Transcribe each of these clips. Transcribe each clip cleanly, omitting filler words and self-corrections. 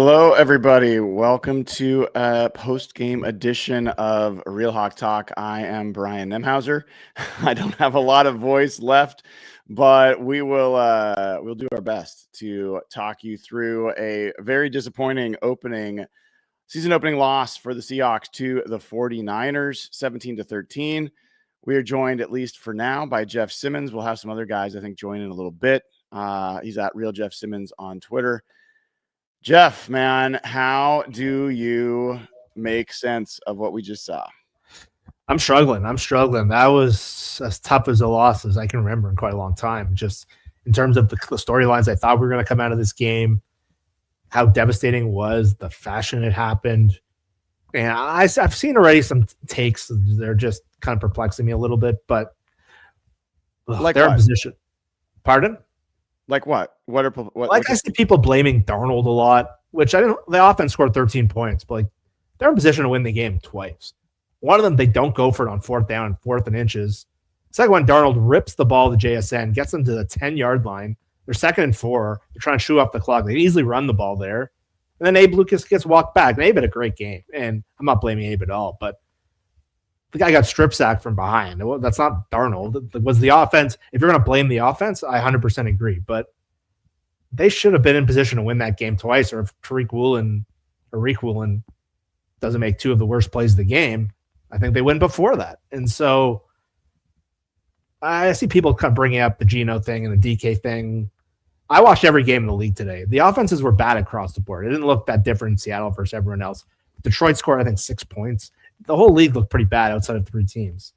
Hello, everybody. Welcome to a post-game edition of Real Hawk Talk. I am Brian Nemhauser. I don't have a lot of voice left, but we'll do our best to talk you through a very disappointing season opening loss for the Seahawks to the 49ers, 17-13. We are joined, at least for now, by Jeff Simmons. We'll have some other guys, I think, join in a little bit. He's at Real Jeff Simmons on Twitter. Jeff, man, how do you make sense of what we just saw? I'm struggling. That was as tough as a loss as I can remember in quite a long time. Just in terms of the storylines I thought we were going to come out of this game, how devastating it was, the fashion it happened. And I've seen already some takes. They're just kind of perplexing me a little bit, but like their what? position. Pardon? Like what? I see people blaming Darnold a lot, which I didn't. The offense scored 13 points, but they're in position to win the game twice. One of them, they don't go for it on fourth down and fourth and inches. Second one, Darnold rips the ball to JSN, gets them to the 10-yard line. They're 2nd and 4. They're trying to chew up the clock. They easily run the ball there. And then Abe Lucas gets walked back. And Abe had a great game. And I'm not blaming Abe at all, but the guy got strip sacked from behind. That's not Darnold. It was the offense. If you're going to blame the offense, I 100% agree. But they should have been in position to win that game twice. Or if Tariq Woolen doesn't make 2 of the worst plays of the game, I think they win before that. And so I see people kind of bringing up the Geno thing and the DK thing. I watched every game in the league today. The offenses were bad across the board. It didn't look that different in Seattle versus everyone else. Detroit scored, I think, 6 points. The whole league looked pretty bad outside of 3 teams.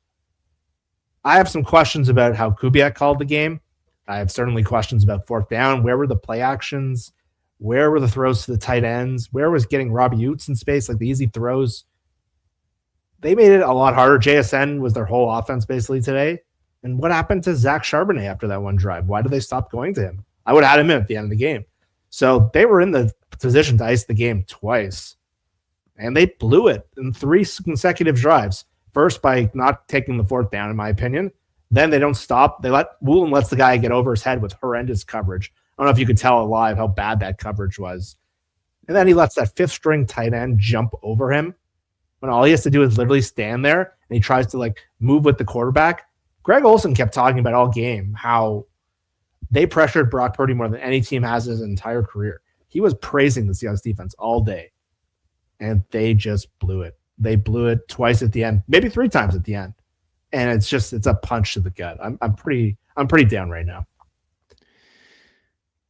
I have some questions about how Kubiak called the game. I have certainly questions about fourth down. Where were the play actions? Where were the throws to the tight ends? Where was getting Robbie Utes in space, like the easy throws? They made it a lot harder. JSN was their whole offense basically today. And what happened to Zach Charbonnet after that one drive? Why did they stop going to him? I would have had him in at the end of the game. So they were in the position to ice the game twice. And they blew it in 3 consecutive drives. First, by not taking the fourth down, in my opinion. Then they don't stop. Woolen lets the guy get over his head with horrendous coverage. I don't know if you could tell live how bad that coverage was. And then he lets that 5th-string tight end jump over him when all he has to do is literally stand there, and he tries to move with the quarterback. Greg Olsen kept talking about all game how they pressured Brock Purdy more than any team has in his entire career. He was praising the Seahawks defense all day. And they just blew it. They blew it twice at the end, maybe 3 times at the end. And it's a punch to the gut. I'm pretty down right now.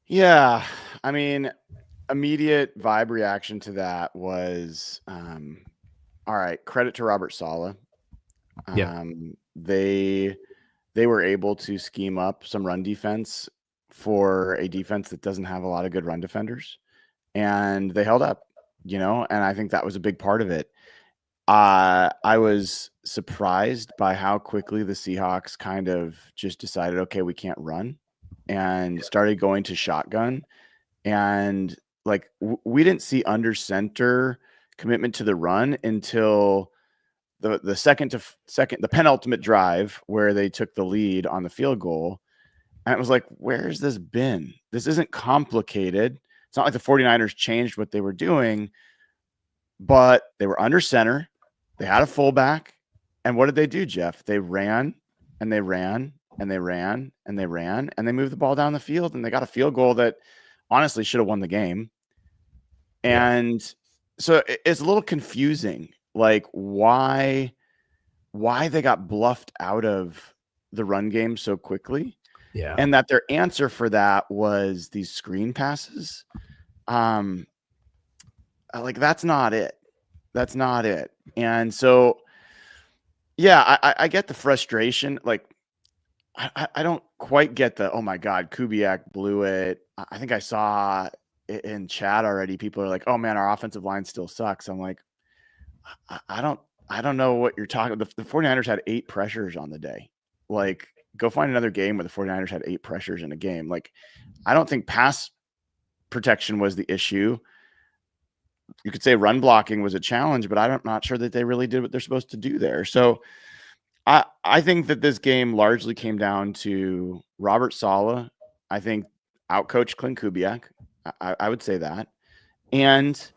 Yeah. I mean, immediate vibe reaction to that was, all right, credit to Robert Saleh. Yeah. They were able to scheme up some run defense for a defense that doesn't have a lot of good run defenders. And they held up. And I think that was a big part of it. I was surprised by how quickly the Seahawks kind of just decided, okay, we can't run, and started going to shotgun. And we didn't see under center commitment to the run until the penultimate drive where they took the lead on the field goal. And it was like, where's this been? This isn't complicated. It's not like the 49ers changed what they were doing, but they were under center. They had a fullback. And what did they do, Jeff? They ran and they ran and they ran and they ran and they moved the ball down the field, and they got a field goal that honestly should have won the game. And so it's a little confusing, why they got bluffed out of the run game so quickly. Yeah. And that their answer for that was these screen passes. That's not it. That's not it. And so, yeah, I get the frustration. I don't quite get the, oh my God, Kubiak blew it. I think I saw in chat already, people are like, oh man, our offensive line still sucks. I'm like, I don't know what you're talking about. The 49ers had 8 pressures on the day. Go find another game where the 49ers had 8 pressures in a game. I don't think pass protection was the issue. You could say run blocking was a challenge, but I'm not sure that they really did what they're supposed to do there. So I think that this game largely came down to Robert Saleh. I think outcoached Clint Kubiak. I would say that. And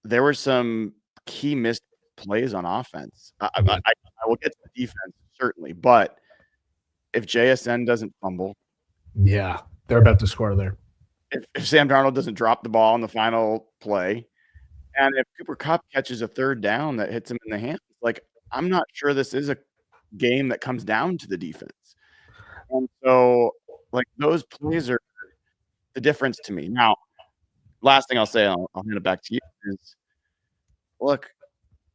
there were some key missed plays on offense. I will get to the defense, certainly, but if JSN doesn't fumble, Yeah, they're about to score there. If Sam Darnold doesn't drop the ball on the final play, and if Cooper Kupp catches a third down that hits him in the hands, like, I'm not sure this is a game that comes down to the defense. And so, like, those plays are the difference to me. Now, last thing I'll say, I'll hand it back to you, is, look,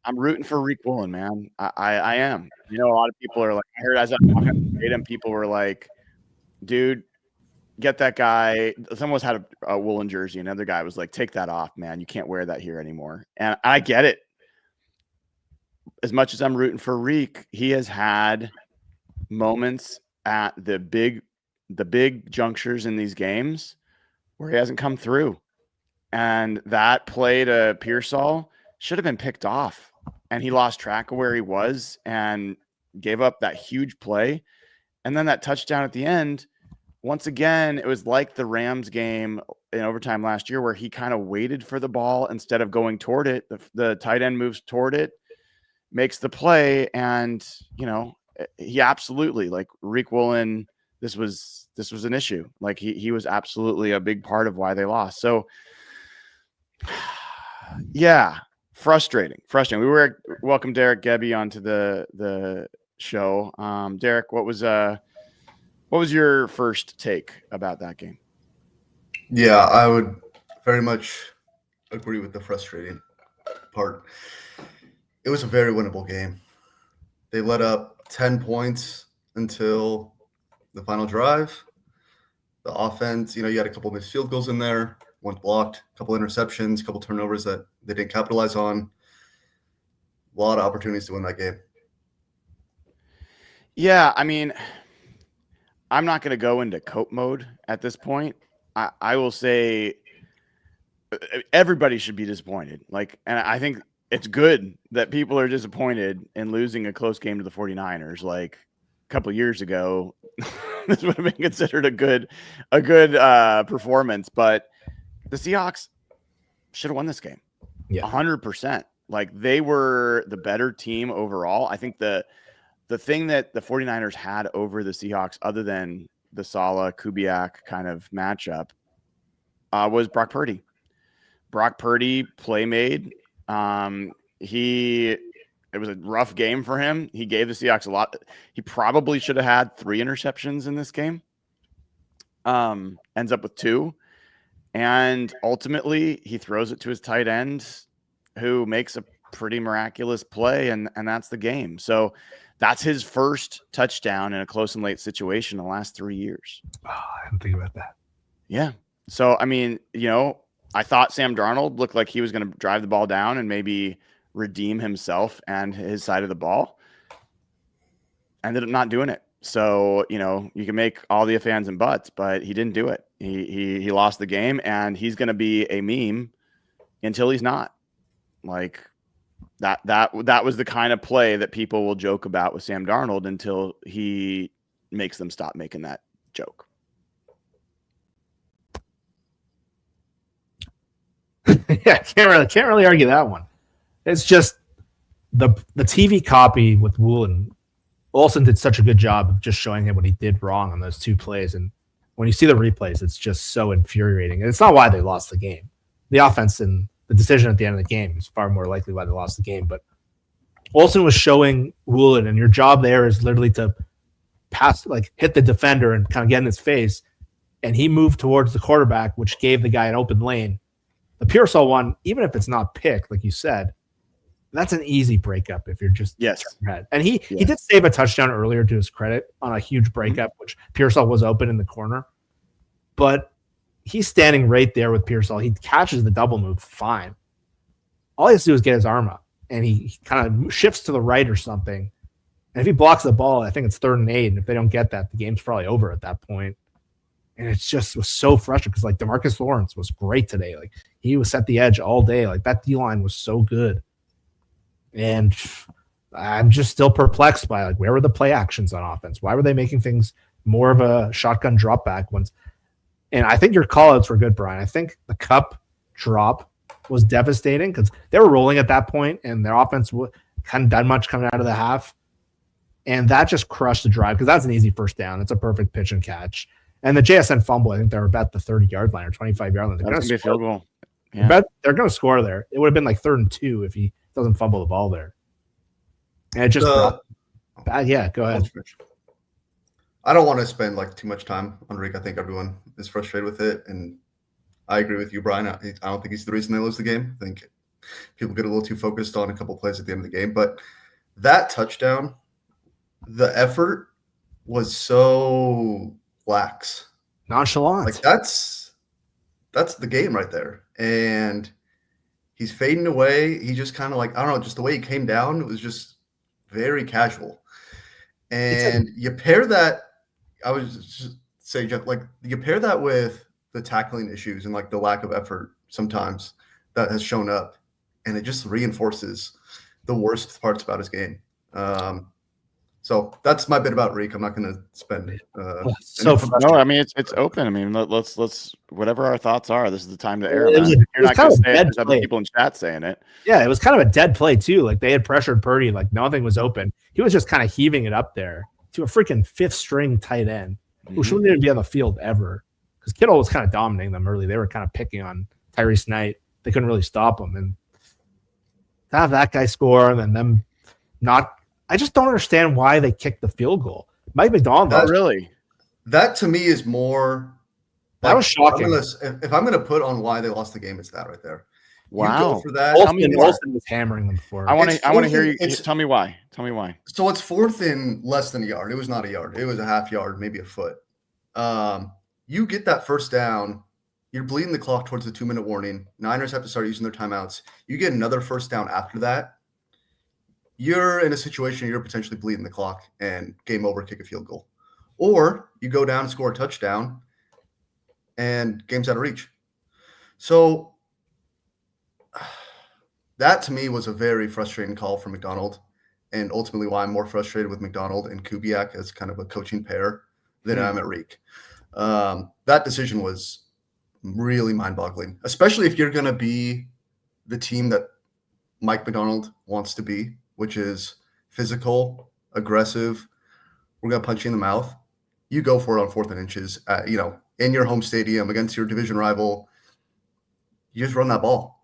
I'm rooting for Riq Woolen, man. I am. You know, a lot of people are like, I heard as I was talking to him, people were like, dude, get that guy. Someone had a Woolen jersey. Another guy was like, take that off, man. You can't wear that here anymore. And I get it. As much as I'm rooting for Riq, he has had moments at the big junctures in these games where he hasn't come through. And that play to Pearsall should have been picked off. And he lost track of where he was and gave up that huge play. And then that touchdown at the end, once again, it was like the Rams game in overtime last year where he kind of waited for the ball instead of going toward it. The tight end moves toward it, makes the play, and, you know, he absolutely, like, Riq Woolen, this was an issue. Like, he was absolutely a big part of why they lost. So, yeah, frustrating. We were welcome Derek Gebby onto the show. Derek, what was your first take about that game? Yeah, I would very much agree with the frustrating part. It was a very winnable game. They let up 10 points until the final drive. The offense, you had a couple missed field goals in there, one blocked, a couple interceptions, a couple turnovers that they didn't capitalize on. A lot of opportunities to win that game. Yeah, I mean, I'm not going to go into cope mode at this point. I will say everybody should be disappointed. Like, and I think it's good that people are disappointed in losing a close game to the 49ers. Like, a couple of years ago, this would have been considered a good performance, but the Seahawks should have won this game. Yeah, 100%. Like, they were the better team overall. I think the thing that the 49ers had over the Seahawks, other than the Saleh-Kubiak kind of matchup, was Brock Purdy. Brock Purdy play made. It was a rough game for him. He gave the Seahawks a lot. He probably should have had 3 interceptions in this game. Ends up with 2. And ultimately, he throws it to his tight end, who makes a pretty miraculous play, and that's the game. So that's his first touchdown in a close and late situation in the last 3 years. Oh, I didn't think about that. Yeah. So, I mean, I thought Sam Darnold looked like he was going to drive the ball down and maybe redeem himself and his side of the ball. Ended up not doing it. So, you can make all the ifs, ands, and buts, but he didn't do it. He lost the game, and he's going to be a meme until he's not. Like, that was the kind of play that people will joke about with Sam Darnold until he makes them stop making that joke. Yeah, can't really argue that one. It's just the TV copy with Woolen. Olsen did such a good job of just showing him what he did wrong on those 2 plays, and when you see the replays, it's just so infuriating. And it's not why they lost the game. The offense and the decision at the end of the game is far more likely why they lost the game. But Olsen was showing Woolen, and your job there is literally to pass, like, hit the defender and kind of get in his face. And he moved towards the quarterback, which gave the guy an open lane. The Pearsall one, even if it's not picked, like you said, that's an easy breakup if you're just ahead. And he did save a touchdown earlier, to his credit, on a huge breakup, which Pearsall was open in the corner. But he's standing right there with Pearsall. He catches the double move fine. All he has to do is get his arm up, and he kind of shifts to the right or something. And if he blocks the ball, I think it's 3rd and 8. And if they don't get that, the game's probably over at that point. And it just was so frustrating because, like, DeMarcus Lawrence was great today. Like, he was at the edge all day. Like, that D-line was so good. And I'm just still perplexed by, like, where were the play actions on offense? Why were they making things more of a shotgun drop back ones? And I think your call-outs were good, Brian. I think the Kupp drop was devastating because they were rolling at that point and their offense hadn't done much coming out of the half. And that just crushed the drive because that's an easy first down. It's a perfect pitch and catch. And the JSN fumble, I think they were about the 30-yard line or 25-yard line. That's going to be a field goal. Yeah. They're going to score there. It would have been like 3rd and 2 if he doesn't fumble the ball there. And it just yeah, go ahead. I don't want to spend like too much time on Reek. I think everyone is frustrated with it, and I agree with you, Brian. I don't think he's the reason they lose the game. I think people get a little too focused on a couple plays at the end of the game. But that touchdown, the effort was so lax, nonchalant. Like that's the game right there. And he's fading away. He just kind of like, I don't know, just the way he came down, it was just very casual. And you pair that, I was just saying, Jeff, like you pair that with the tackling issues and like the lack of effort sometimes that has shown up, and it just reinforces the worst parts about his game. So that's my bit about Reek. I'm not going to spend. No, I mean it's open. I mean let's whatever our thoughts are. This is the time to air. You're not going to say it. There's other people in chat saying it. Yeah, it was kind of a dead play too. Like they had pressured Purdy, like nothing was open. He was just kind of heaving it up there to a freaking 5th string tight end who shouldn't even be on the field ever. Because Kittle was kind of dominating them early. They were kind of picking on Tyrese Knight. They couldn't really stop him, and to have that guy score and then them not. I just don't understand why they kicked the field goal. Mike McDonald. That to me is more. That was shocking. If I'm going to put on why they lost the game, it's that right there. Wow. You go for that. Olsen was hammering them before. I want to hear you. Tell me why. So it's 4th and less than a yard. It was not a yard. It was a half yard, maybe a foot. You get that first down. You're bleeding the clock towards the 2-minute warning. Niners have to start using their timeouts. You get another first down after that. You're in a situation you're potentially bleeding the clock and game over, kick a field goal. Or you go down and score a touchdown and game's out of reach. So that to me was a very frustrating call for McDonald, and ultimately why I'm more frustrated with McDonald and Kubiak as kind of a coaching pair than I'm at Reek. That decision was really mind-boggling, especially if you're going to be the team that Mike McDonald wants to be, which is physical, aggressive. We're going to punch you in the mouth. You go for it on 4th and inches, in your home stadium against your division rival. You just run that ball.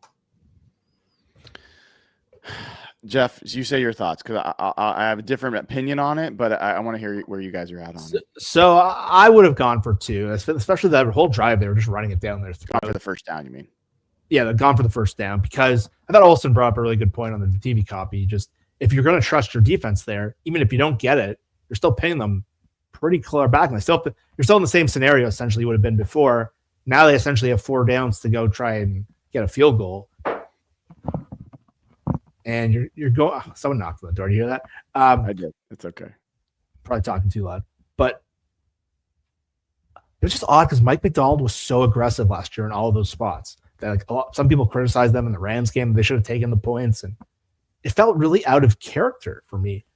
Jeff, you say your thoughts because I have a different opinion on it, but I want to hear where you guys are at on it. So I would have gone for 2, especially that whole drive. They were just running it down there. Gone for the first down, you mean? Yeah, they've gone for the first down because I thought Olsen brought up a really good point on the TV copy. Just if you're going to trust your defense there, even if you don't get it, you're still paying them pretty clear back. And you're still in the same scenario essentially would have been before. Now they essentially have 4 downs to go try and get a field goal. And you're going. Someone knocked on the door. Do you hear that? I did. It's okay. Probably talking too loud, but it was just odd because Mike McDonald was so aggressive last year in all of those spots. That some people criticized them in the Rams game. They should have taken the points, and it felt really out of character for me.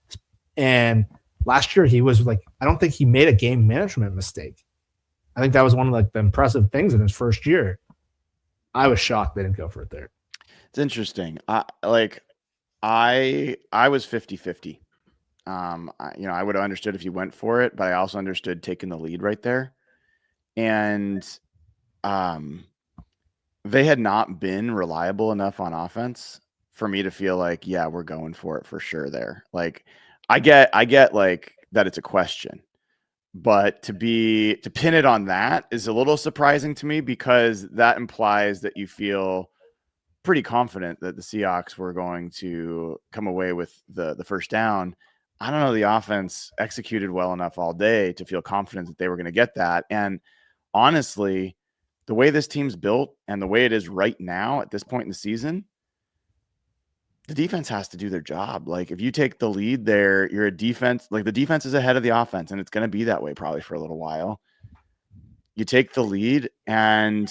And last year he was like, I don't think he made a game management mistake. I think that was one of like the impressive things in his first year. I was shocked they didn't go for it there. It's interesting. I was 50-50. I would have understood if you went for it, but I also understood taking the lead right there. And they had not been reliable enough on offense for me to feel like, yeah, we're going for it for sure there. Like I get like that it's a question, but to pin it on that is a little surprising to me because that implies that you feel pretty confident that the Seahawks were going to come away with the first down. I don't know. The offense executed well enough all day to feel confident that they were going to get that. And honestly, the way this team's built and the way it is right now at this point in the season, the defense has to do their job. Like if you take the lead there, you're a defense, like the defense is ahead of the offense, and it's going to be that way probably for a little while. You take the lead and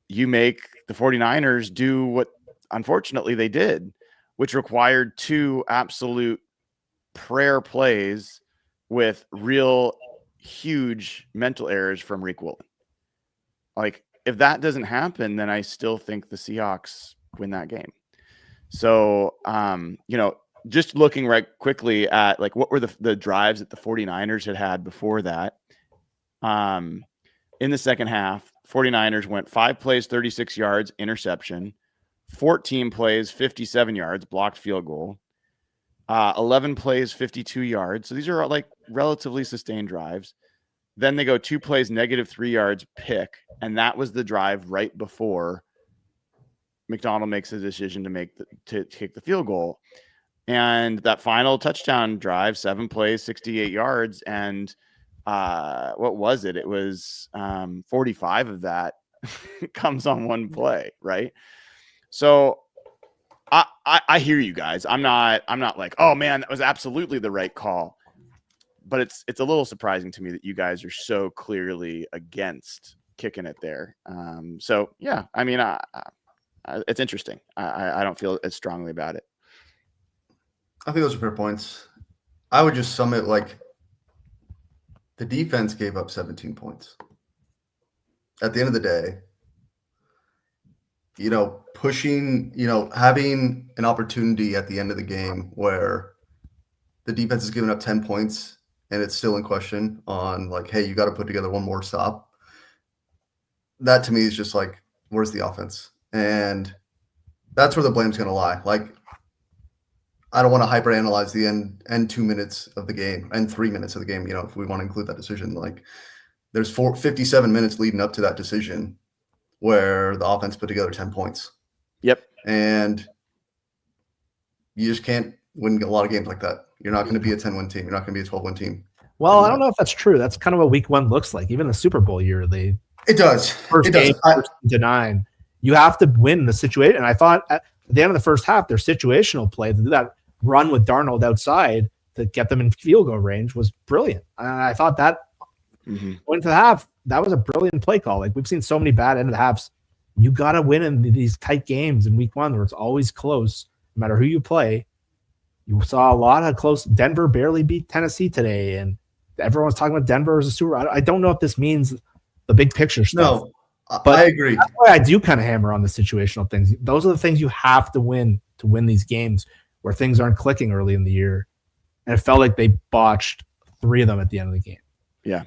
you make the 49ers do what unfortunately they did, which required 2 absolute prayer plays with real huge mental errors from Reek Woolen. Like if that doesn't happen, then I still think the Seahawks win that game. So, just looking right quickly at like what were the drives that the 49ers had before that. In the second half, 49ers went 5 plays, 36 yards, interception, 14 plays, 57 yards, blocked field goal, 11 plays, 52 yards. So these are like relatively sustained drives. Then they go 2 plays, -3 yards, pick. And that was the drive right before McDonald makes the decision to kick the field goal. And that final touchdown drive, 7 plays, 68 yards. And what was it? It was 45 of that comes on one play, right? So I hear you guys. I'm not like, oh man, that was absolutely the right call. But it's a little surprising to me that you guys are so clearly against kicking it there. So yeah, I mean, it's interesting. I don't feel as strongly about it. I think those are fair points. I would just sum it like the defense gave up 17 points. At the end of the day, pushing, having an opportunity at the end of the game where the defense is giving up 10 points and it's still in question on like, hey, you got to put together one more stop. That to me is just like, where's the offense? And that's where the blame's going to lie. Like, I don't want to hyperanalyze the end 2 minutes of the game and 3 minutes of the game. If we want to include that decision, like there's 57 minutes leading up to that decision where the offense put together 10 points. Yep. And you just can't win a lot of games like that. You're not going to be a 10-win team. You're not going to be a 12-win team. Well, I don't know if that's true. That's kind of what week 1 looks like. Even the Super Bowl year, it does. First game, 13-9. You have to win the situation. And I thought at the end of the first half, their situational play to do that run with Darnold outside to get them in field goal range was brilliant. And I thought that going to the half, that was a brilliant play call. Like we've seen so many bad end of the halves. You got to win in these tight games in week 1 where it's always close, no matter who you play. You saw a lot of close. Denver barely beat Tennessee today, and everyone's talking about Denver as a super. I don't know if this means the big picture stuff. No, but I agree. That's why I do kind of hammer on the situational things. Those are the things you have to win these games where things aren't clicking early in the year. And it felt like they botched 3 of them at the end of the game. Yeah.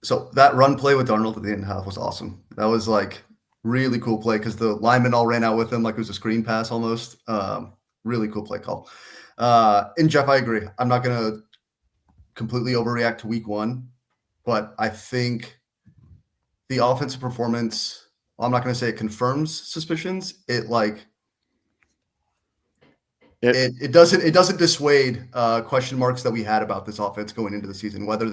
So that run play with Darnold at the end of the half was awesome. That was like really cool play because the linemen all ran out with him like it was a screen pass almost. Really cool play call. And Jeff, I agree. I'm not going to completely overreact to week 1, but I think the offensive performance, well, I'm not going to say it confirms suspicions. It doesn't dissuade question marks that we had about this offense going into the season, whether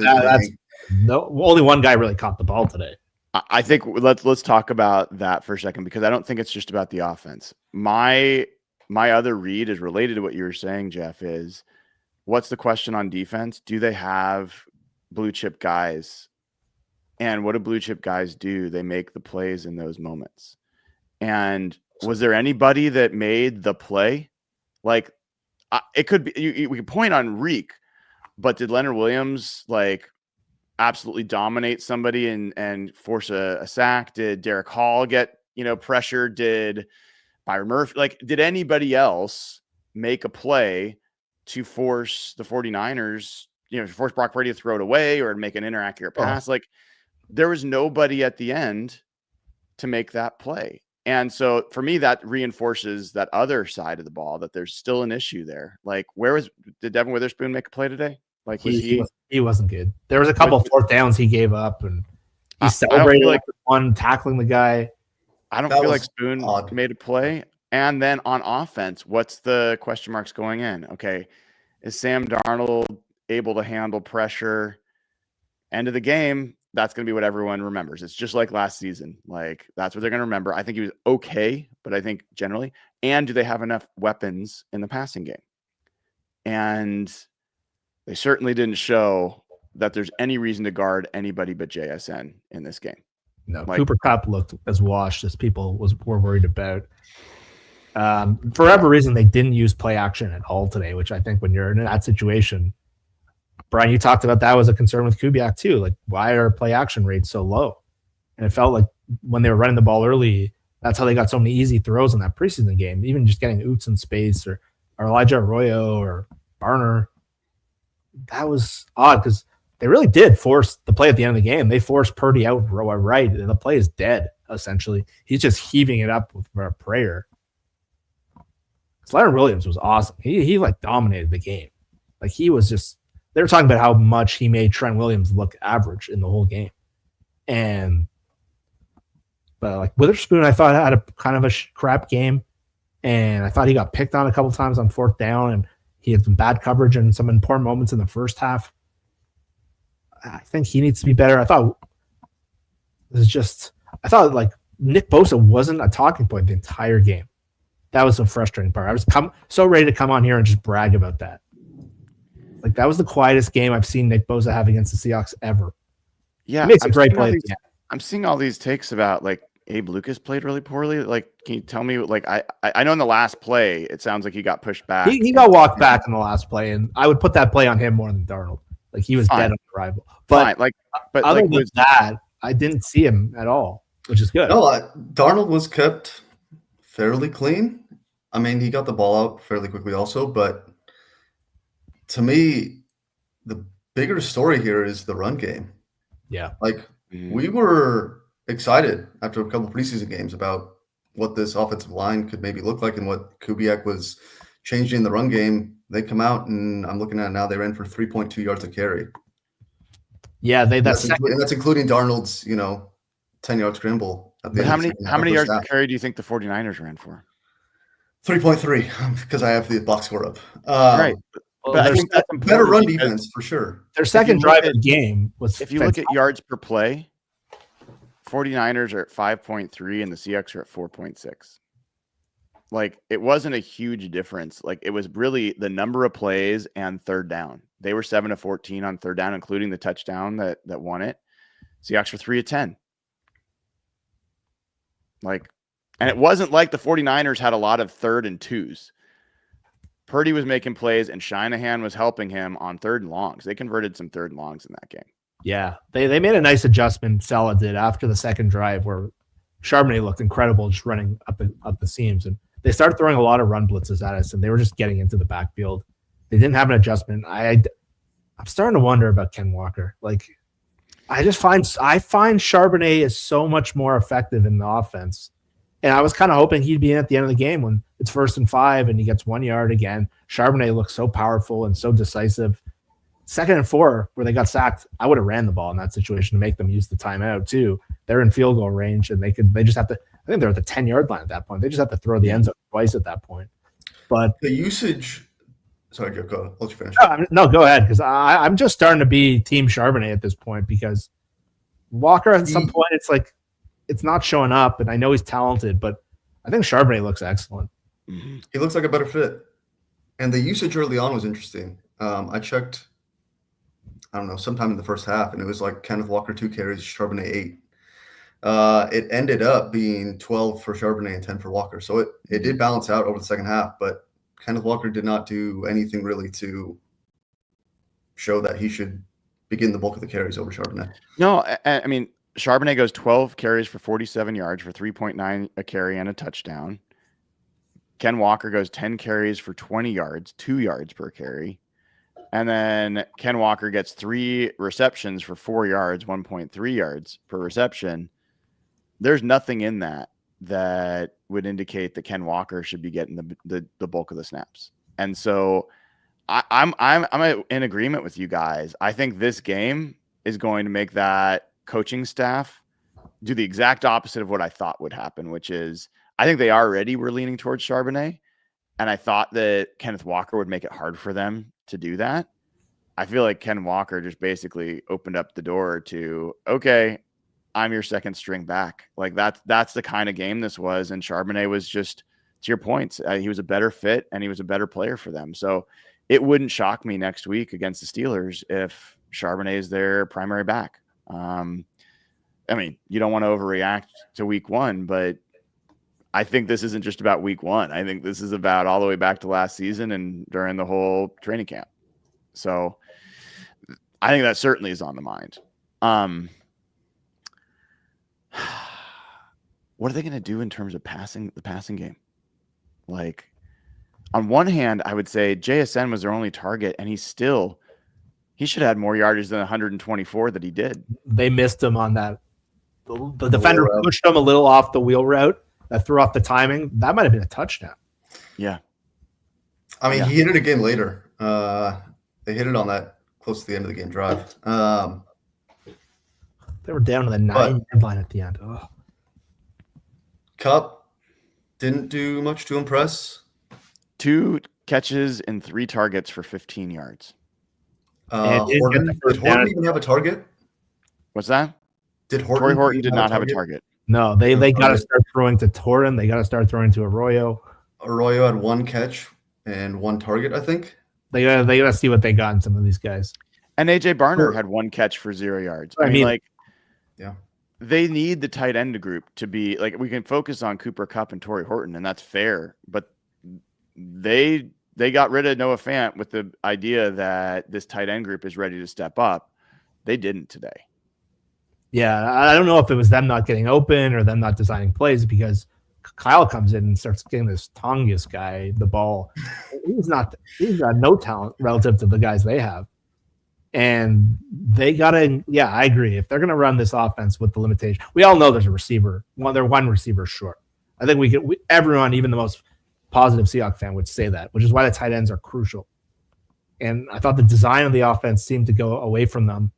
only one guy really caught the ball today. I think let's talk about that for a second, because I don't think it's just about the offense. My other read is related to what you were saying, Jeff, is what's the question on defense? Do they have blue chip guys? And what do blue chip guys do? They make the plays in those moments. And was there anybody that made the play? Like it could be, we could point on Reek, but did Leonard Williams like absolutely dominate somebody and force a sack? Did Derek Hall get, pressure? Did Byron Murphy, did anybody else make a play to force the 49ers, force Brock Purdy to throw it away or make an inaccurate pass? Like there was nobody at the end to make that play. And so for me, that reinforces that other side of the ball, that there's still an issue there. Like did Devin Witherspoon make a play today? Like he wasn't good. There was a couple of 4th downs he gave up, and he celebrated like one tackling the guy. I don't feel like Spoon made a play. And then on offense, what's the question marks going in? Okay, is Sam Darnold able to handle pressure? End of the game, that's going to be what everyone remembers. It's just like last season. Like that's what they're going to remember. I think he was okay, but I think generally. And do they have enough weapons in the passing game? And they certainly didn't show that there's any reason to guard anybody but JSN in this game. No, Cooper Kupp looked as washed as people were worried about. For whatever reason, they didn't use play action at all today, which I think when you're in that situation, Brian, you talked about that was a concern with Kubiak too. Like, why are play action rates so low? And it felt like when they were running the ball early, that's how they got so many easy throws in that preseason game. Even just getting Oots in space or Elijah Arroyo or Barner. That was odd because they really did force the play at the end of the game. They forced Purdy out right, and the play is dead, essentially. He's just heaving it up with a prayer. Leonard Williams was awesome. He like dominated the game. Like he was just, they were talking about how much he made Trent Williams look average in the whole game. But like Witherspoon, I thought had a kind of a crap game. And I thought he got picked on a couple times on fourth down, and he had some bad coverage and some important moments in the first half. I think he needs to be better. I thought like Nick Bosa wasn't a talking point the entire game. That was the frustrating part. I was so ready to come on here and just brag about that. Like that was the quietest game I've seen Nick Bosa have against the Seahawks ever. Yeah, he makes a great play. I'm seeing all these takes about like Abe Lucas played really poorly. Like, can you tell me? Like, I know in the last play, it sounds like he got pushed back. He got walked back in the last play, and I would put that play on him more than Darnold. Like he was dead on arrival. But other than that, I didn't see him at all, which is good. No, Darnold was kept fairly clean. I mean, he got the ball out fairly quickly also, but to me, the bigger story here is the run game. Yeah. Like we were excited after a couple preseason games about what this offensive line could maybe look like and what Kubiak was changing in the run game. They come out, and I'm looking at it now, they ran for 3.2 yards a carry. Yeah, that's including Darnold's, 10-yard scramble. But how many yards per carry do you think the 49ers ran for? 3.3, because I have the box score up. Right. But I think that's better run defense for sure. Their second drive of the game was. If you look at yards per play, 49ers are at 5.3 and the Seahawks are at 4.6. Like, it wasn't a huge difference. Like, it was really the number of plays and third down. They were 7 of 14 on third down, including the touchdown that won it. Seahawks were 3 of 10. Like, and it wasn't like the 49ers had a lot of third and twos. Purdy was making plays, and Shanahan was helping him on third and longs. They converted some third and longs in that game. Yeah, they made a nice adjustment, Salah did, after the second drive where Charbonnet looked incredible just running up the seams. And they started throwing a lot of run blitzes at us, and they were just getting into the backfield. They didn't have an adjustment. I'm starting to wonder about Ken Walker. Like, I find Charbonnet is so much more effective in the offense. And I was kind of hoping he'd be in at the end of the game when it's 1st and 5 and he gets 1 yard again. Charbonnet looks so powerful and so decisive. 2nd and 4, where they got sacked, I would have ran the ball in that situation to make them use the timeout too. They're in field goal range, and they just have to. I think they're at the 10-yard line at that point. They just have to throw the end zone twice at that point. But the usage. Sorry, Joe. Go. Let you finish. No, go ahead, because I'm just starting to be Team Charbonnet at this point, because Walker at some point it's not showing up, and I know he's talented, but I think Charbonnet looks excellent. He looks like a better fit, and the usage early on was interesting. I checked. I don't know, sometime in the first half, and it was like Kenneth Walker 2 carries, Charbonnet 8. It ended up being 12 for Charbonnet and 10 for Walker. So it did balance out over the second half, but Kenneth Walker did not do anything really to show that he should begin the bulk of the carries over Charbonnet. No, I mean, Charbonnet goes 12 carries for 47 yards for 3.9 a carry and a touchdown. Ken Walker goes 10 carries for 20 yards, 2 yards per carry. And then Ken Walker gets 3 receptions for 4 yards, 1.3 yards per reception. There's nothing in that would indicate that Ken Walker should be getting the bulk of the snaps. And so I'm in agreement with you guys. I think this game is going to make that coaching staff do the exact opposite of what I thought would happen, which is I think they already were leaning towards Charbonnet. And I thought that Kenneth Walker would make it hard for them to do that. I feel like Ken Walker just basically opened up the door to, okay, I'm your second string back. Like that's the kind of game this was. And Charbonnet was just, to your points, he was a better fit and he was a better player for them. So it wouldn't shock me next week against the Steelers if Charbonnet is their primary back. I mean, you don't want to overreact to week 1, but I think this isn't just about week 1. I think this is about all the way back to last season and during the whole training camp. So I think that certainly is on the mind. what are they going to do in terms of the passing game? Like, on one hand, I would say JSN was their only target, and he should have had more yardage than 124 that he did. They missed him on that. The defender pushed him a little off the wheel route that threw off the timing. That might have been a touchdown. Yeah. I mean, he hit it again later. They hit it on that close to the end of the game drive. They were down to the 9-yard line at the end. Oh. Cup didn't do much to impress. 2 catches and 3 targets for 15 yards. Did Horton even have a target? What's that? Torrey Horton did not have a target. No, they got to start throwing to Torrin. They got to start throwing to Arroyo. Arroyo had 1 catch and 1 target, I think. They got to see what they got in some of these guys. And AJ Barner had 1 catch for 0 yards. I mean, like, yeah, they need the tight end group to be like, we can focus on Cooper Kupp and Torrey Horton, and that's fair. But they got rid of Noah Fant with the idea that this tight end group is ready to step up. They didn't today. Yeah, I don't know if it was them not getting open or them not designing plays, because Kyle comes in and starts getting this Tongus guy the ball. He's got no talent relative to the guys they have. And they got to, yeah, I agree. If they're going to run this offense with the limitation, we all know there's a receiver. They're one receiver short. I think everyone, even the most positive Seahawks fan, would say that, which is why the tight ends are crucial. And I thought the design of the offense seemed to go away from them.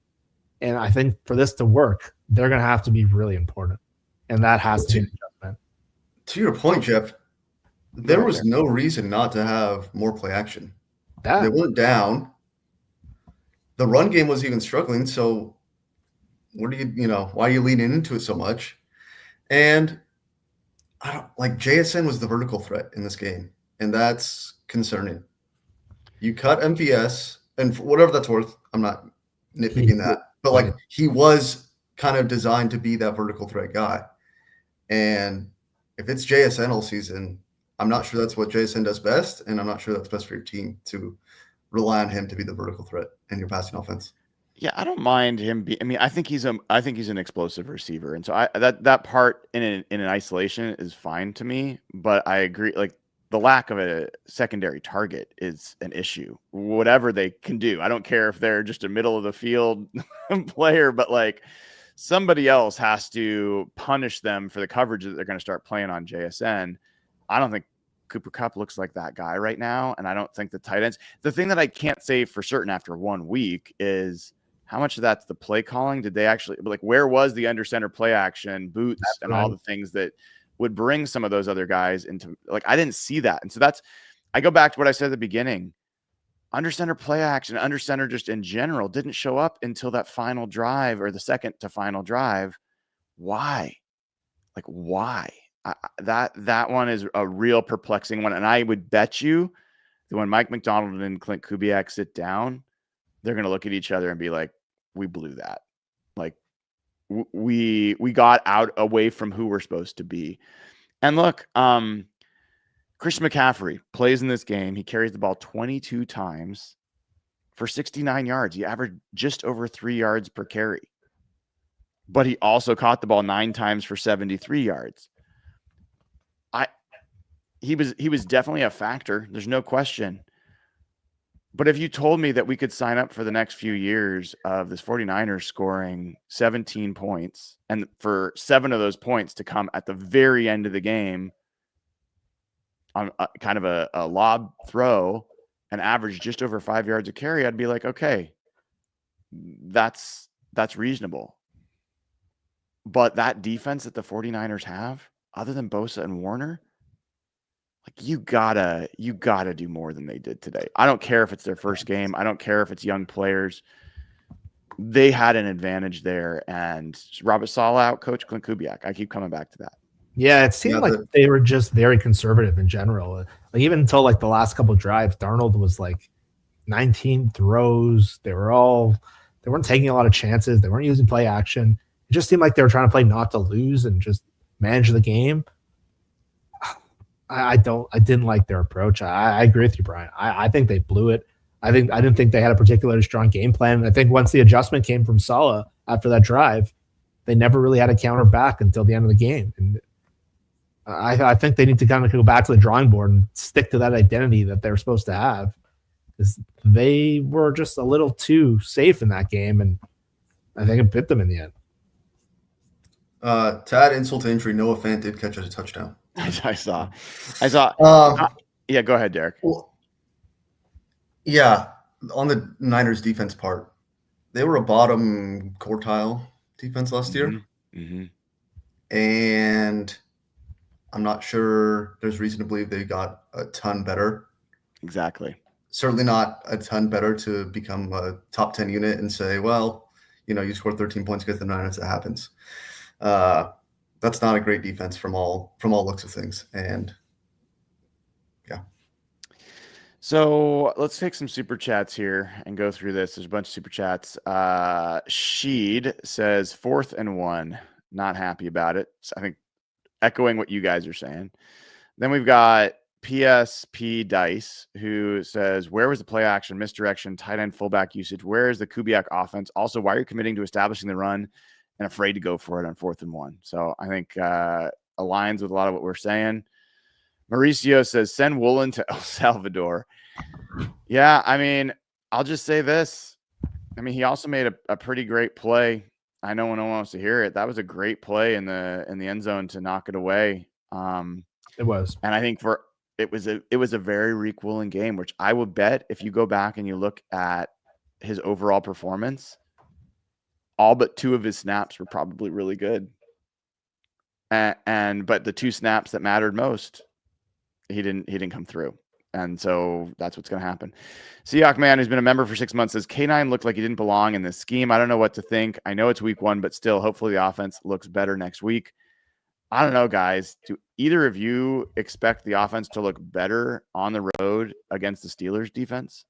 And I think for this to work, they're going to have to be really important. And that has to be an adjustment. To your point, Jeff, there was no reason not to have more play action. They weren't down. The run game was even struggling. So why are you leaning into it so much? And JSN was the vertical threat in this game. And that's concerning. You cut MVS, and for whatever that's worth, I'm not nitpicking that. But he was kind of designed to be that vertical threat guy. And if it's JSN all season, I'm not sure that's what JSN does best. And I'm not sure that's best for your team to rely on him to be the vertical threat in your passing offense. Yeah, I don't mind him. I think he's an explosive receiver. And so that part in an isolation is fine to me, but I agree. Like, the lack of a secondary target is an issue. Whatever they can do, I don't care if they're just a middle of the field player, but like, somebody else has to punish them for the coverage that they're going to start playing on JSN. I don't think Cooper Kupp looks like that guy right now, and I don't think the tight ends. The thing that I can't say for certain after 1 week is how much of that's the play calling. Did they actually, like, where was the under center play action, boots, and all the things that would bring some of those other guys into, like, I didn't see that. And so I go back to what I said at the beginning. Under center play action, under center just in general didn't show up until that final drive, or the second to final drive. Why? Like, why? That one is a real perplexing one. And I would bet you that when Mike McDonald and Clint Kubiak sit down, they're going to look at each other and be like, we blew that. Like, we got away from who we're supposed to be. And look, Christian McCaffrey plays in this game. He carries the ball 22 times for 69 yards. He averaged just over 3 yards per carry. But he also caught the ball 9 times for 73 yards. He was definitely a factor. There's no question. But if you told me that we could sign up for the next few years of this 49ers scoring 17 points, and for 7 of those points to come at the very end of the game on kind of a lob throw and average just over 5 yards a carry, I'd be like, okay, that's reasonable. But that defense that the 49ers have, other than Bosa and Warner, like, you gotta do more than they did today. I don't care if it's their first game. I don't care if it's young players. They had an advantage there. And Robert Saleh out, Coach Clint Kubiak. I keep coming back to that. Yeah, it seemed like they were just very conservative in general. Like, even until like the last couple of drives, Darnold was like 19 throws. They weren't taking a lot of chances. They weren't using play action. It just seemed like they were trying to play not to lose and just manage the game. I didn't like their approach. I agree with you, Brian. I think they blew it. I didn't think they had a particularly strong game plan. And I think once the adjustment came from Saleh after that drive, they never really had a counter back until the end of the game. And I think they need to kind of go back to the drawing board and stick to that identity that they're supposed to have. Because they were just a little too safe in that game, and I think it bit them in the end. To add insult to injury, Noah Fant did catch a touchdown. I saw. Yeah, go ahead, Derek. Well, yeah, on the Niners defense part, they were a bottom quartile defense last year. Mm-hmm. And I'm not sure there's reason to believe they got a ton better. Exactly. Certainly not a ton better to become a top 10 unit and say, well, you scored 13 points against the Niners. That happens. That's not a great defense from all looks of things. And yeah. So let's take some super chats here and go through this. There's a bunch of super chats. Sheed says 4th and 1. Not happy about it. So I think echoing what you guys are saying. Then we've got PSP Dice, who says, where was the play action, misdirection, tight end, fullback usage? Where is the Kubiak offense? Also, why are you committing to establishing the run and afraid to go for it on 4th and 1? So I think aligns with a lot of what we're saying. Mauricio says, send Woolen to El Salvador. Yeah, I mean, I'll just say this. I mean, he also made a pretty great play. I know no one wants to hear it. That was a great play in the end zone to knock it away. It was. And I think it was a very Reek Woolen game, which I would bet if you go back and you look at his overall performance, all but 2 of his snaps were probably really good. But the 2 snaps that mattered most, he didn't come through. And so that's what's going to happen. Seahawks man, who's been a member for 6 months, says K9 looked like he didn't belong in this scheme. I don't know what to think. I know it's week 1, but still, hopefully the offense looks better next week. I don't know, guys. Do either of you expect the offense to look better on the road against the Steelers defense?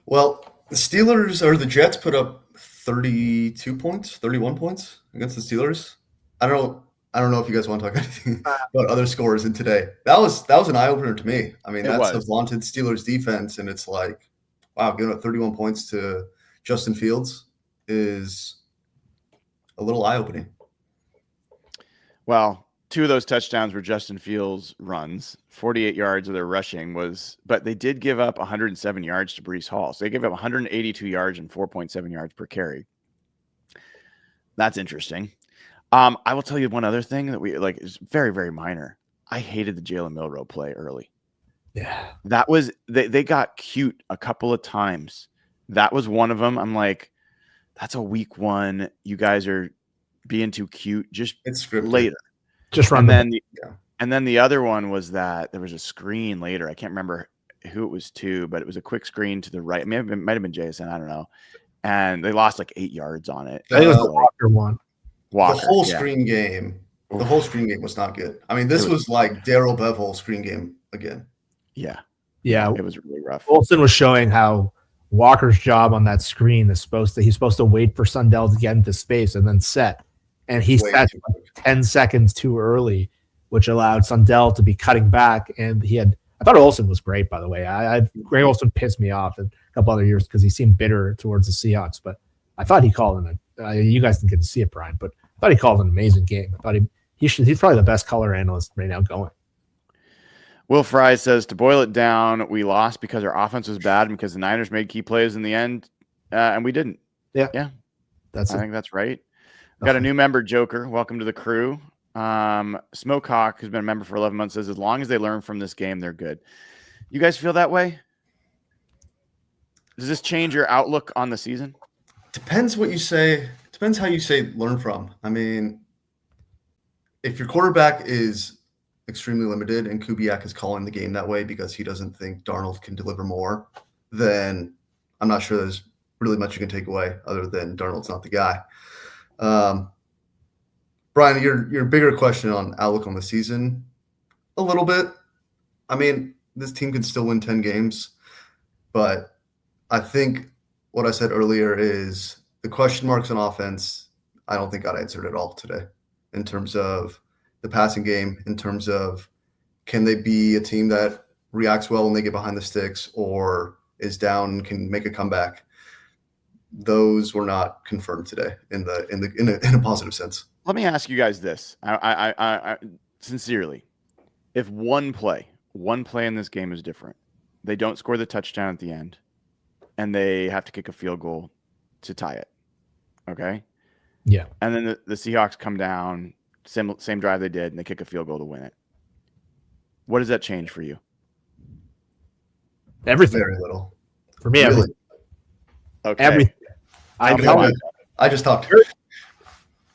Well, the Steelers or the Jets put up 31 points against the Steelers. I don't know if you guys want to talk anything about other scores in today. That was an eye opener to me. I mean, that's a vaunted Steelers defense, and it's like, wow, giving up 31 points to Justin Fields is a little eye opening. Well, 2 of those touchdowns were Justin Fields runs. 48 yards of their rushing but they did give up 107 yards to Breece Hall. So they gave up 182 yards and 4.7 yards per carry. That's interesting. I will tell you one other thing that we like is very, very minor. I hated the Jalen Milroe play early. Yeah. That was they got cute a couple of times. That was one of them. I'm like, that's a week 1. You guys are being too cute. Just it's scripted. Later. Just run. And then the other one was that there was a screen later. I can't remember who it was to, but it was a quick screen to the right. It might have been Jason. I don't know. And they lost like 8 yards on it. I think it was the Walker one. The whole screen game. The whole screen game was not good. I mean, this was like Darrell Bevell screen game again. Yeah. Yeah. It was really rough. Olsen was showing how Walker's job on that screen is he's supposed to wait for Sundell to get into space and then set. And he set 10 seconds too early, which allowed Sundell to be cutting back. And I thought Olsen was great, by the way. Greg Olsen pissed me off a couple other years because he seemed bitter towards the Seahawks, but I thought he called you guys didn't get to see it, Brian, but I thought he called an amazing game. I thought he's probably the best color analyst right now going. Will Fry says, to boil it down, we lost because our offense was bad and because the Niners made key plays in the end, and we didn't. Yeah. I think that's right. Got a new member, Joker. Welcome to the crew. Smokehawk, who's been a member for 11 months, says, as long as they learn from this game, they're good. You guys feel that way? Does this change your outlook on the season? Depends what you say. Depends how you say learn from. I mean, if your quarterback is extremely limited and Kubiak is calling the game that way because he doesn't think Darnold can deliver more, then I'm not sure there's really much you can take away other than Darnold's not the guy. Brian, your bigger question on outlook on the season, a little bit. I mean, this team can still win 10 games, but I think what I said earlier is the question marks on offense, I don't think got answered at all today in terms of the passing game, in terms of can they be a team that reacts well when they get behind the sticks or is down and can make a comeback. Those were not confirmed today in a positive sense. Let me ask you guys this. sincerely, if one play in this game is different, they don't score the touchdown at the end, and they have to kick a field goal to tie it. Okay. Yeah. And then the Seahawks come down, same drive they did, and they kick a field goal to win it. What does that change for you? Everything. Very little. For me, Really? everything. Okay. Everything. I just talked.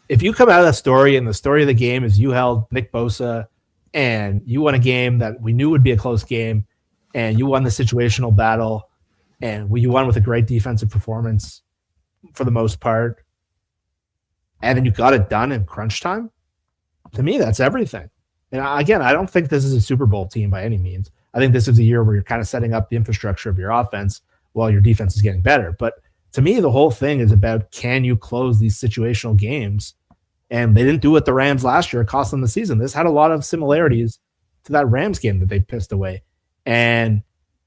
If you come out of that story and the story of the game is you held Nick Bosa and you won a game that we knew would be a close game and you won the situational battle and you won with a great defensive performance for the most part, and then you got it done in crunch time, to me, that's everything. And again, I don't think this is a Super Bowl team by any means. I think this is a year where you're kind of setting up the infrastructure of your offense while your defense is getting better. But to me, the whole thing is about, can you close these situational games? And they didn't do it the Rams last year. It cost them the season. This had a lot of similarities to that Rams game that they pissed away. And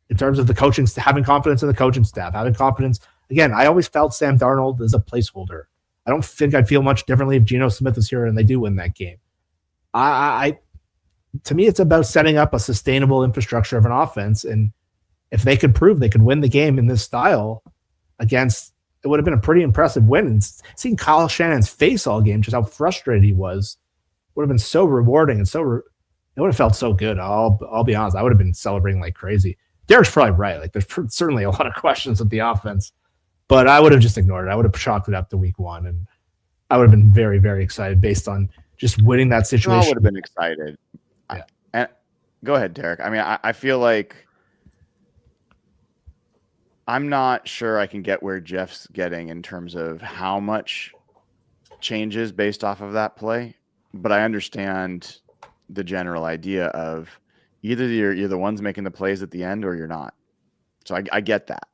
in terms of the coaching, having confidence in the coaching staff, having confidence. Again, I always felt Sam Darnold is a placeholder. I don't think I'd feel much differently if Geno Smith was here and they do win that game. To me, it's about setting up a sustainable infrastructure of an offense. And if they could prove they could win the game in this style against, it would have been a pretty impressive win. And seeing Kyle Shannon's face all game, just how frustrated he was, would have been so rewarding and it would have felt so good. I'll be honest. I would have been celebrating like crazy. Derek's probably right. Like, there's certainly a lot of questions with the offense, but I would have just ignored it. I would have chalked it up to week one, and I would have been very, very excited based on just winning that situation. I would have been excited. Yeah. And go ahead, Derek. I mean, I feel like I'm not sure I can get where Jeff's getting in terms of how much changes based off of that play, but I understand the general idea of either you're the ones making the plays at the end or you're not. So I get that.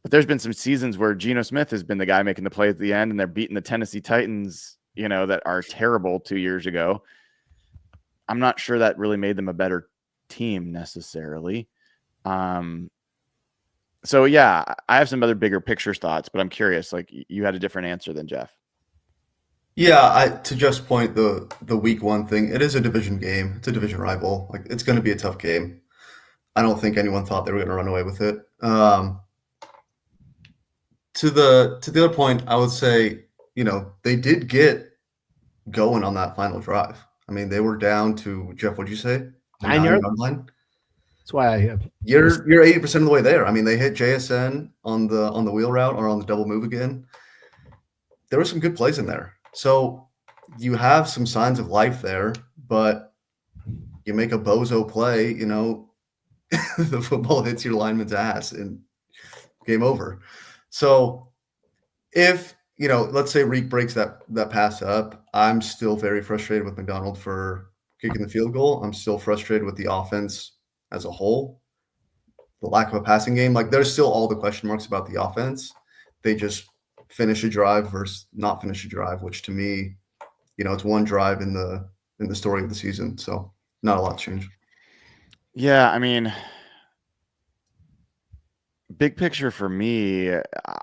But there's been some seasons where Geno Smith has been the guy making the play at the end, and they're beating the Tennessee Titans, that are terrible 2 years ago. I'm not sure that really made them a better team necessarily. So yeah, I have some other bigger picture thoughts, but I'm curious, like, you had a different answer than Jeff. Yeah, to just point the week one thing, it is a division game. It's a division rival. Like, it's going to be a tough game. I don't think anyone thought they were going to run away with it. To the other point, I would say, they did get going on that final drive. I mean, they were down to, Jeff, what'd you say? 9-yard line. That's why you're 80% of the way there. I mean, they hit JSN on the wheel route or on the double move again. There were some good plays in there. So you have some signs of life there, but you make a bozo play, the football hits your lineman's ass and game over. So if, let's say Reek breaks that pass up, I'm still very frustrated with McDonald for kicking the field goal. I'm still frustrated with the offense as a whole. The lack of a passing game, like, there's still all the question marks about the offense. They just finish a drive versus not finish a drive, which to me, it's one drive in the story of the season. So not a lot changed. Yeah, I mean, big picture for me,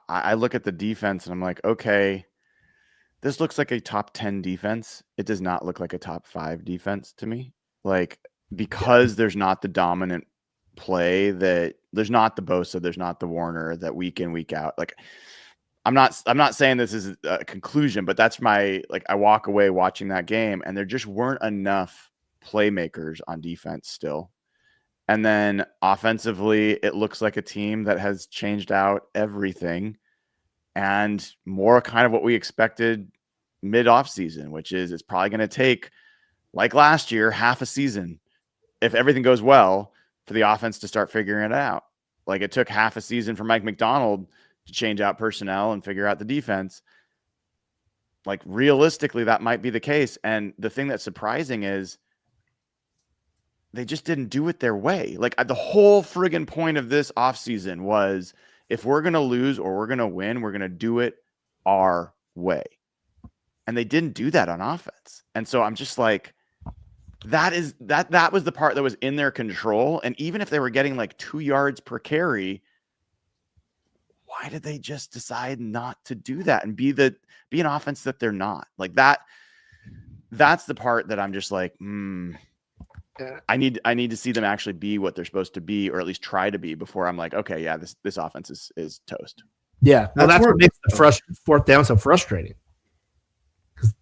I look at the defense and I'm like, okay, this looks like a top 10 defense. It does not look like a top 5 defense to me. Like, because there's not the dominant play, that there's not the Bosa, there's not the Warner that week in, week out. Like, I'm not saying this is a conclusion, but that's I walk away watching that game and there just weren't enough playmakers on defense still. And then offensively, it looks like a team that has changed out everything and more kind of what we expected mid-off season, which is it's probably going to take, like last year, half a season, if everything goes well, for the offense to start figuring it out. Like, it took half a season for Mike McDonald to change out personnel and figure out the defense. Like, realistically, that might be the case. And the thing that's surprising is they just didn't do it their way. Like, the whole friggin' point of this offseason was, if we're going to lose or we're going to win, we're going to do it our way. And they didn't do that on offense. And so I'm just like, that was the part that was in their control. And even if they were getting like 2 yards per carry, why did they just decide not to do that and be an offense that they're not? Like, that's the part that I'm just like, Yeah. I need to see them actually be what they're supposed to be, or at least try to be, before I'm like, okay, yeah, this offense is toast. Yeah, well, that's where- what makes the fourth down so frustrating. Because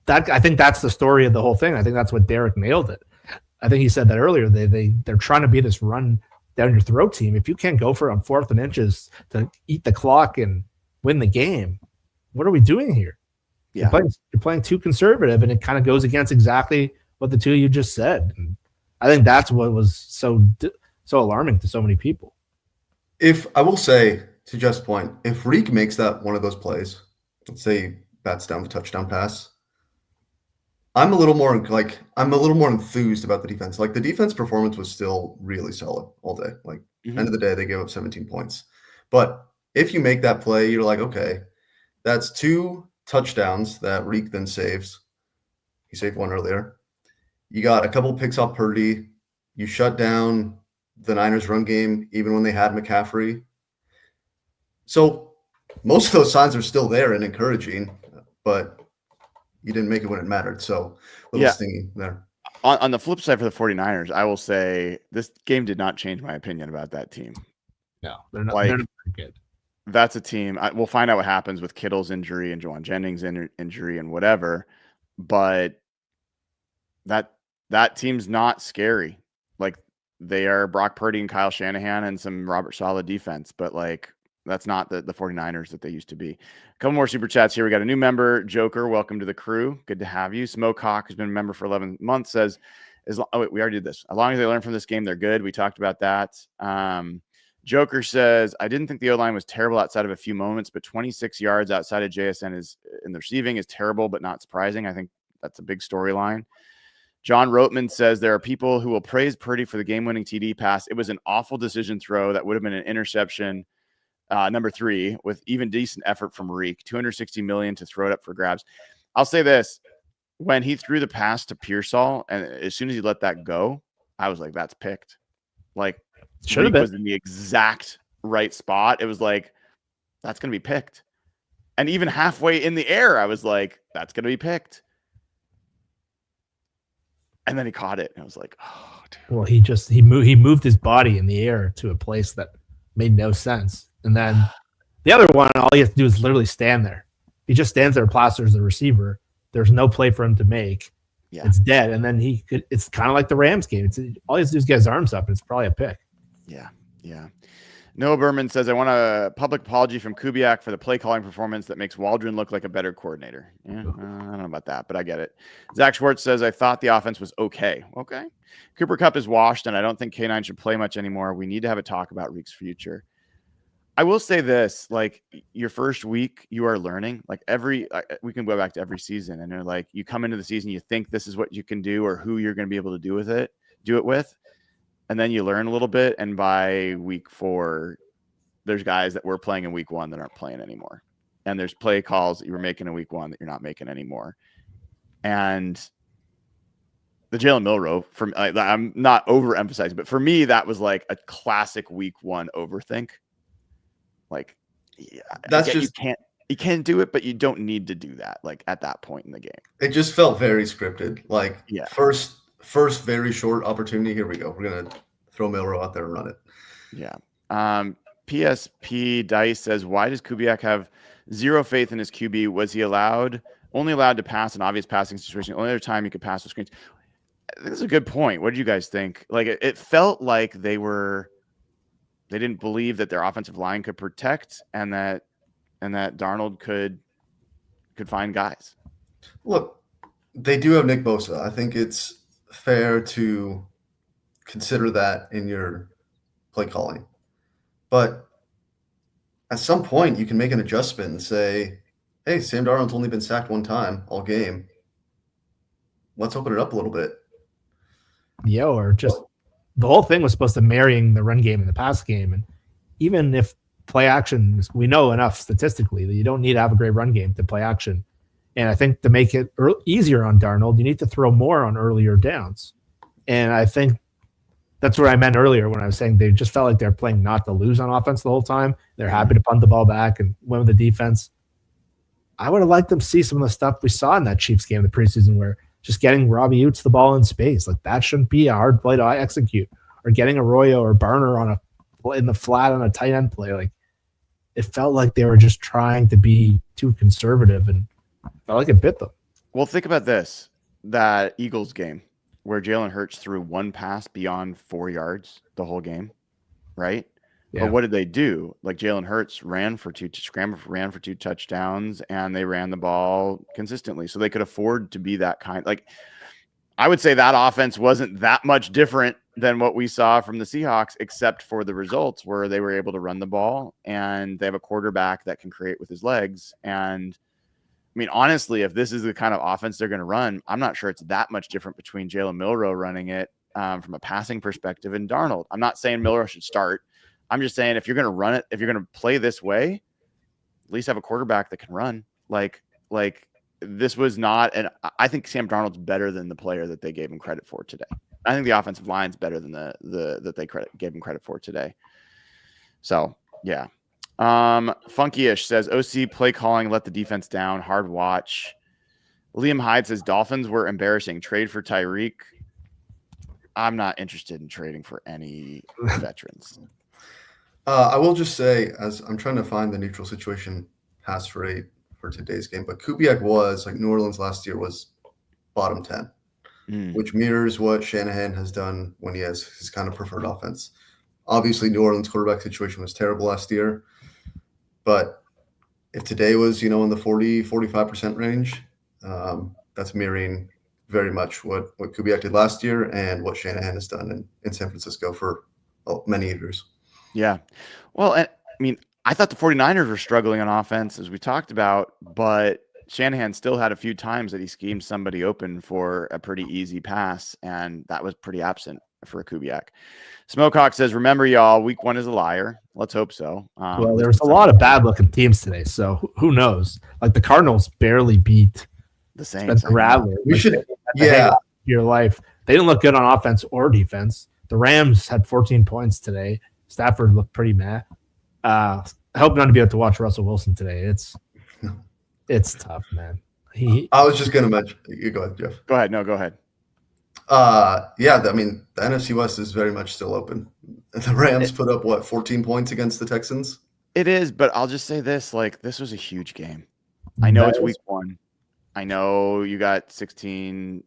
I think that's the story of the whole thing. I think that's what Derek nailed it. I think he said that earlier. They're trying to be this run down your throat team. If you can't go for it on 4th and inches to eat the clock and win the game, what are we doing here? Yeah, You're playing too conservative, and it kind of goes against exactly what the two of you just said. And I think that's what was so alarming to so many people. If I will say, to Jeff's point, if Reek makes that one of those plays, let's say bats down the touchdown pass, I'm a little more enthused about the defense. Like, the defense performance was still really solid all day. Like, end of the day, they gave up 17 points. But if you make that play, you're like, okay, that's 2 touchdowns that Reek then saves. He saved one earlier. You got a couple picks off Purdy. You shut down the Niners run game, even when they had McCaffrey. So most of those signs are still there and encouraging, but you didn't make it when it mattered. So a little stingy there. On the flip side for the 49ers, I will say this game did not change my opinion about that team. No, they're not very good. That's a team. We'll find out what happens with Kittle's injury and Jawan Jennings' injury and whatever, but that team's not scary. Like, they are Brock Purdy and Kyle Shanahan and some Robert Saleh defense, but like, that's not the 49ers that they used to be. A couple more super chats here. We got a new member, Joker. Welcome to the crew. Good to have you. Smoke Hawk, who's been a member for 11 months, says, we already did this. As long as they learn from this game, they're good. We talked about that. Joker says, I didn't think the O-line was terrible outside of a few moments, but 26 yards outside of JSN is in the receiving is terrible, but not surprising. I think that's a big storyline. John Rotman says there are people who will praise Purdy for the game-winning TD pass. It was an awful decision throw that would have been an interception. Number 3, with even decent effort from Reek, $260 million to throw it up for grabs. I'll say this: when he threw the pass to Pearsall, and as soon as he let that go, I was like, "That's picked." Like, should have been was in the exact right spot. It was like, that's going to be picked. And even halfway in the air, I was like, that's going to be picked. And then he caught it, and I was like, oh, dude. Well, he moved his body in the air to a place that made no sense. And then the other one, all he has to do is literally stand there. He just stands there and plasters the receiver. There's no play for him to make. Yeah. It's dead. And then it's kind of like the Rams game. All he has to do is get his arms up, and it's probably a pick. Yeah. Yeah. Noah Berman says, I want a public apology from Kubiak for the play calling performance that makes Waldron look like a better coordinator. Yeah, I don't know about that, but I get it. Zach Schwartz says, I thought the offense was okay. Okay. Cooper Kupp is washed, and I don't think K9 should play much anymore. We need to have a talk about Reek's future. I will say this, like, your first week, you are learning. Like, we can go back to every season, and they're like, you come into the season, you think this is what you can do or who you're going to be able to do it with. And then you learn a little bit. And by week 4, there's guys that were playing in week 1 that aren't playing anymore. And there's play calls that you were making in week 1 that you're not making anymore. And the Jalen Milroe, I'm not overemphasizing, but for me, that was like a classic week 1 overthink. Like, yeah, that's just you can't do it, but you don't need to do that. Like, at that point in the game, it just felt very scripted. Like, first very short opportunity. Here we go. We're gonna throw Milroe out there and run it. Yeah. PSP Dice says, why does Kubiak have zero faith in his QB? Was he only allowed to pass an obvious passing situation? The only other time he could pass the screens. This is a good point. What do you guys think? Like, it felt like they didn't believe that their offensive line could protect and that Darnold could find guys. Look, they do have Nick Bosa. I think it's fair to consider that in your play calling. But at some point, you can make an adjustment and say, hey, Sam Darnold's only been sacked 1 time all game. Let's open it up a little bit. Yeah, or just the whole thing was supposed to marrying the run game and the pass game. And even if play action, we know enough statistically that you don't need to have a great run game to play action. And I think to make it easier on Darnold, you need to throw more on earlier downs. And I think that's what I meant earlier when I was saying they just felt like they're playing not to lose on offense the whole time. They're happy to punt the ball back and win with the defense. I would have liked them to see some of the stuff we saw in that Chiefs game in the preseason, where just getting Robbie Utes the ball in space, like that shouldn't be a hard play to execute, or getting Arroyo or Barner in the flat on a tight end play. Like it felt like they were just trying to be too conservative, and felt like it bit them. Well, think about this: that Eagles game where Jalen Hurts threw one pass beyond 4 yards the whole game, right? Yeah. But what did they do? Like Jalen Hurts ran for 2 touchdowns, and they ran the ball consistently. So they could afford to be that kind. Like I would say that offense wasn't that much different than what we saw from the Seahawks, except for the results where they were able to run the ball, and they have a quarterback that can create with his legs. And I mean, honestly, if this is the kind of offense they're going to run, I'm not sure it's that much different between Jalen Milroe running it from a passing perspective and Darnold. I'm not saying Milroe should start. I'm just saying if you're going to run it, if you're going to play this way, at least have a quarterback that can run. Like this was not, and I think Sam Darnold's better than the player that they gave him credit for today. I think the offensive line's better than that they gave him credit for today. So yeah. Funkyish says OC play calling let the defense down. Hard watch. Liam Hyde says Dolphins were embarrassing. Trade for Tyreek. I'm not interested in trading for any veterans. I will just say, as I'm trying to find the neutral situation pass rate for today's game, but Kubiak was, like New Orleans last year, was bottom 10, which mirrors what Shanahan has done when he has his kind of preferred offense. Obviously, New Orleans quarterback situation was terrible last year, but if today was, in the 40-45% range, that's mirroring very much what Kubiak did last year and what Shanahan has done in San Francisco for many years. Yeah. Well, I mean, I thought the 49ers were struggling on offense, as we talked about, but Shanahan still had a few times that he schemed somebody open for a pretty easy pass, and that was pretty absent for a Kubiak. Smokehawk says, remember, y'all, week 1 is a liar. Let's hope so. Well, there was a lot of bad-looking teams today, so who knows? Like the Cardinals barely beat the Saints. Rattler. We should, your life. They didn't look good on offense or defense. The Rams had 14 points today. Stafford looked pretty mad. I hope not to be able to watch Russell Wilson today. It's tough, man. I was just going to mention. You go ahead, Jeff. Go ahead. No, go ahead. I mean, the NFC West is very much still open. The Rams put up 14 points against the Texans. It is, but I'll just say this: like, this was a huge game. I know it's week 1. I know you got 16,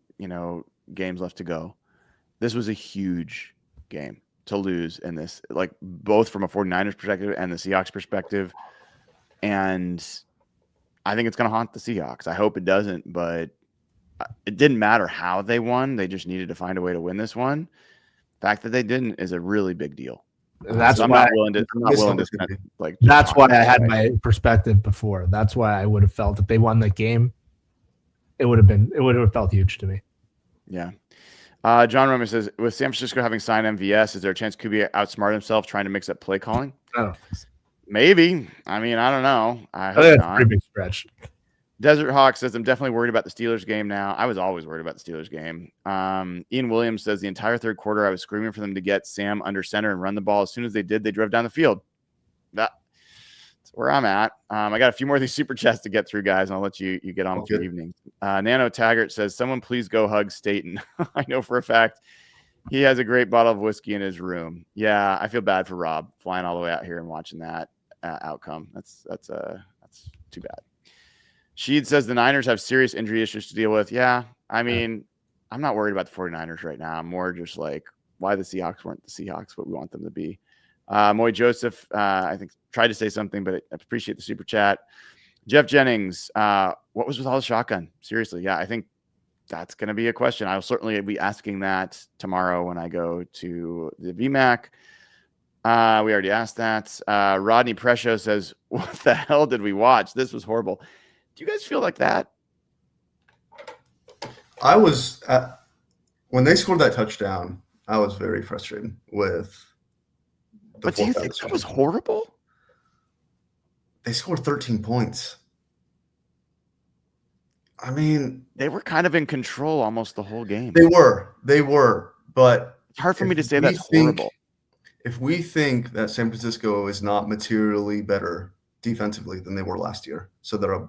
games left to go. This was a huge game to lose in this, like both from a 49ers perspective and the Seahawks perspective. And I think it's going to haunt the Seahawks. I hope it doesn't, but it didn't matter how they won. They just needed to find a way to win this one. The fact that they didn't is a really big deal. And that's I'm why not willing to like. That's why I had my perspective before. That's why I would have felt if they won that game, it would have felt huge to me. Yeah. John Roman says, with San Francisco having signed MVS, is there a chance Kubiak outsmart himself trying to mix up play calling? I don't think so. Maybe. I mean, I don't know. I hope think that's not. a pretty big stretch. Desert Hawk says, I'm definitely worried about the Steelers game now. I was always worried about the Steelers game. Ian Williams says, the entire third quarter, I was screaming for them to get Sam under center and run the ball. As soon as they did, they drove down the field. That's where I'm at. I got a few more of these super chats to get through, guys, and I'll let you get on with your evening. Nano Taggart says, someone please go hug Staten. I know for a fact he has a great bottle of whiskey in his room. Yeah, I feel bad for Rob flying all the way out here and watching that outcome. That's too bad. Sheed says the Niners have serious injury issues to deal with. Yeah, I mean, I'm not worried about the 49ers right now. I'm more just like why the Seahawks weren't the Seahawks, what we want them to be. Moy Joseph, I think, tried to say something, but I appreciate the super chat. Jeff Jennings, what was with all the shotgun? Seriously, yeah, I think that's going to be a question. I'll certainly be asking that tomorrow when I go to the VMAC. We already asked that. Rodney Prescio says, what the hell did we watch? This was horrible. Do you guys feel like that? I was when they scored that touchdown, I was very frustrated with But do you think that was horrible? They scored 13 points. I mean, they were kind of in control almost the whole game. They were, but it's hard for me to say that's horrible. If we think that San Francisco is not materially better defensively than they were last year, so they're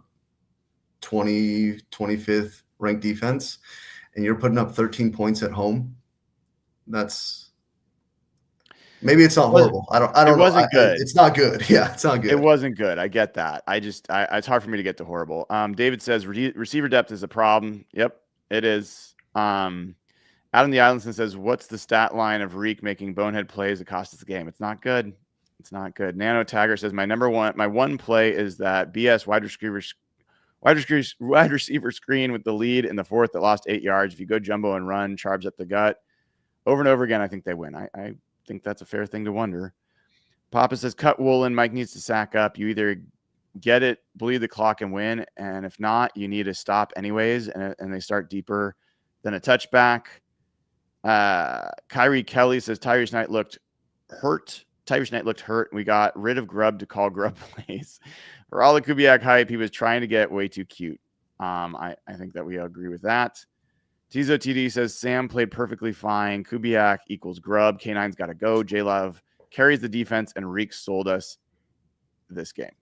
25th ranked defense, and you're putting up 13 points at home. That's maybe it's not horrible. I don't know. It wasn't good. It's not good. Yeah, it's not good. It wasn't good. I get that. It's hard for me to get to horrible. David says receiver depth is a problem. Yep, it is. Adam the Islandson says, what's the stat line of Reek making bonehead plays that cost us the game? It's not good. It's not good. Nano Tagger says, my one play is that BS wide receiver screen with the lead in the fourth that lost 8 yards. If you go jumbo and run, charge up the gut over and over again, I think they win. I think that's a fair thing to wonder. Papa says, cut Woolen. Mike needs to sack up. You either get it, bleed the clock, and win. And if not, you need to stop anyways. And they start deeper than a touchback. Kyrie Kelly says, Tyrese Knight looked hurt. We got rid of Grubb to call Grubb plays. For all the Kubiak hype, he was trying to get way too cute. I think that we agree with that. Tizo TD says, Sam played perfectly fine. Kubiak equals Grubb. K9's got to go. J-Love carries the defense, and Reek sold us this game.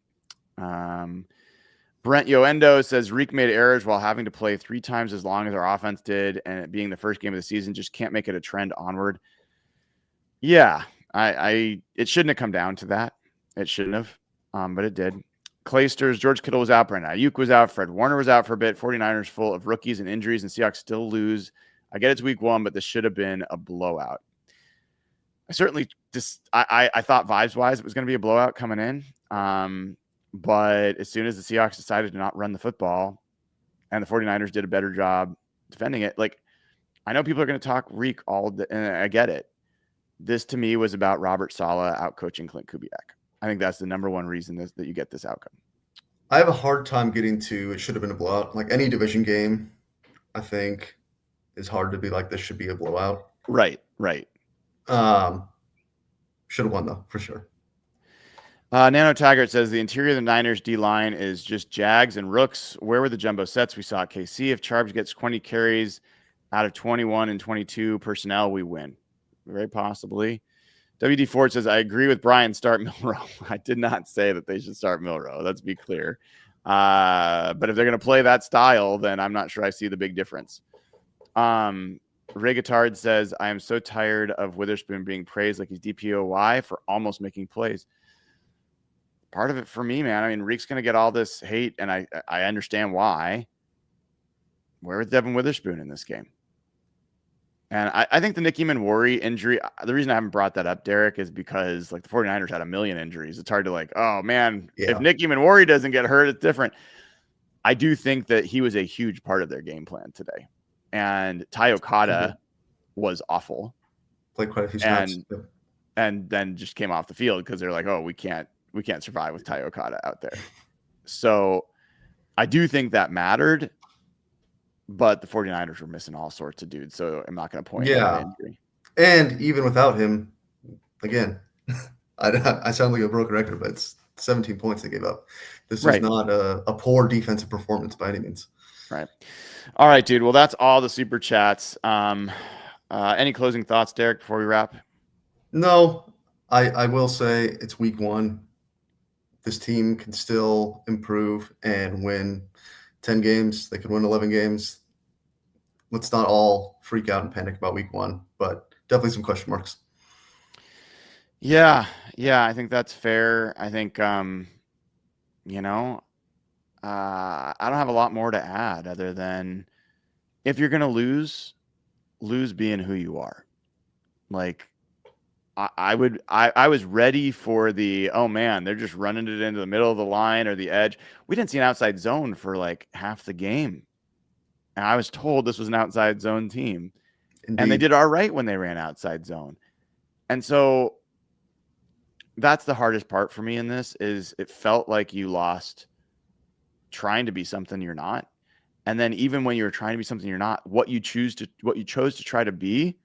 Brent Yoendo says Reek made errors while having to play 3 times as long as our offense did, and it being the first game of the season, just can't make it a trend onward. Yeah, it shouldn't have come down to that. It shouldn't have, but it did. Claysters, George Kittle was out, Brandon Ayuk was out, Fred Warner was out for a bit, 49ers full of rookies and injuries, and Seahawks still lose. I get it's week 1, but this should have been a blowout. I certainly I thought vibes-wise it was going to be a blowout coming in. But as soon as the Seahawks decided to not run the football and the 49ers did a better job defending it, like, I know people are going to talk Reek all day, and I get it. This, to me, was about Robert Saleh out-coaching Clint Kubiak. I think that's the number one reason that you get this outcome. I have a hard time getting to it should have been a blowout. Like any division game, I think, is hard to be like, this should be a blowout. Right. Should have won, though, for sure. Nano Taggart says the interior of the Niners D-line is just Jags and Rooks. Where were the jumbo sets we saw at KC? If Charbs gets 20 carries out of 21 and 22 personnel, we win. Very possibly. WD Ford says, I agree with Brian, start Milrow. I did not say that they should start Milrow. Let's be clear. But if they're going to play that style, then I'm not sure I see the big difference. Ray Guitard says, I am so tired of Witherspoon being praised like he's DPOY for almost making plays. Part of it for me, man, I mean, Reek's going to get all this hate, and I understand why. Where was Devin Witherspoon in this game? And I think the Nicky Manwari injury, the reason I haven't brought that up, Derek, is because like the 49ers had a million injuries. It's hard to like, oh, man, if Nicky Manwari doesn't get hurt, it's different. I do think that he was a huge part of their game plan today. And Ty Okada was awful. Played quite a few snaps. And then just came off the field because they're like, oh, we can't survive with Ty Okada out there. So I do think that mattered. But the 49ers were missing all sorts of dudes, so I'm not going to point out injury. And even without him, again, I sound like a broken record, but it's 17 points they gave up. This is not a poor defensive performance by any means. Right. All right, dude. Well, that's all the super chats. Any closing thoughts, Derek, before we wrap? No, I will say it's week 1. This team can still improve and win 10 games. They could win 11 games. Let's not all freak out and panic about week 1, but definitely some question marks. Yeah, I think that's fair. I think, I don't have a lot more to add other than if you're going to lose being who you are. Like, I was ready for the, oh man, they're just running it into the middle of the line or the edge. We didn't see an outside zone for like half the game. And I was told this was an outside zone team. Indeed. And they did all right when they ran outside zone. And so that's the hardest part for me in this is it felt like you lost trying to be something you're not. And then even when you were trying to be something you're not, what you chose to try to be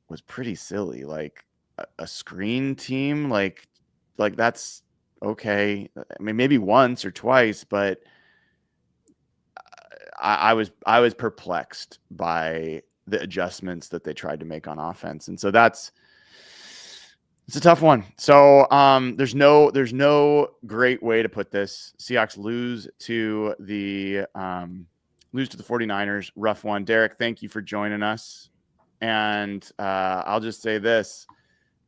was pretty silly. Like a screen team, like that's okay. I mean, maybe once or twice, but I was perplexed by the adjustments that they tried to make on offense. And so that's It's a tough one. So there's no great way to put this. Seahawks lose to the 49ers. Rough one. Derek, thank you for joining us. And I'll just say this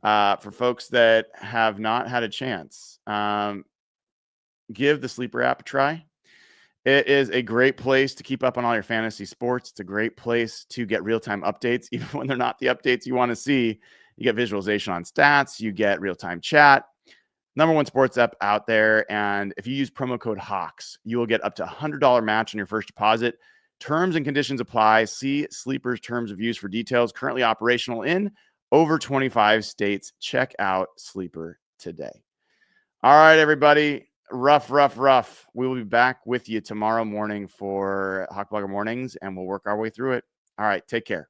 for folks that have not had a chance, give the Sleeper app a try. It is a great place to keep up on all your fantasy sports. It's a great place to get real-time updates, even when they're not the updates you want to see. You get visualization on stats. You get real-time chat. #1 sports app out there. And if you use promo code HAWKS, you will get up to $100 match on your first deposit. Terms and conditions apply. See Sleeper's terms of use for details. Currently operational in over 25 states. Check out Sleeper today. All right, everybody. Rough. We will be back with you tomorrow morning for Hawk Blogger Mornings, and we'll work our way through it. All right, take care.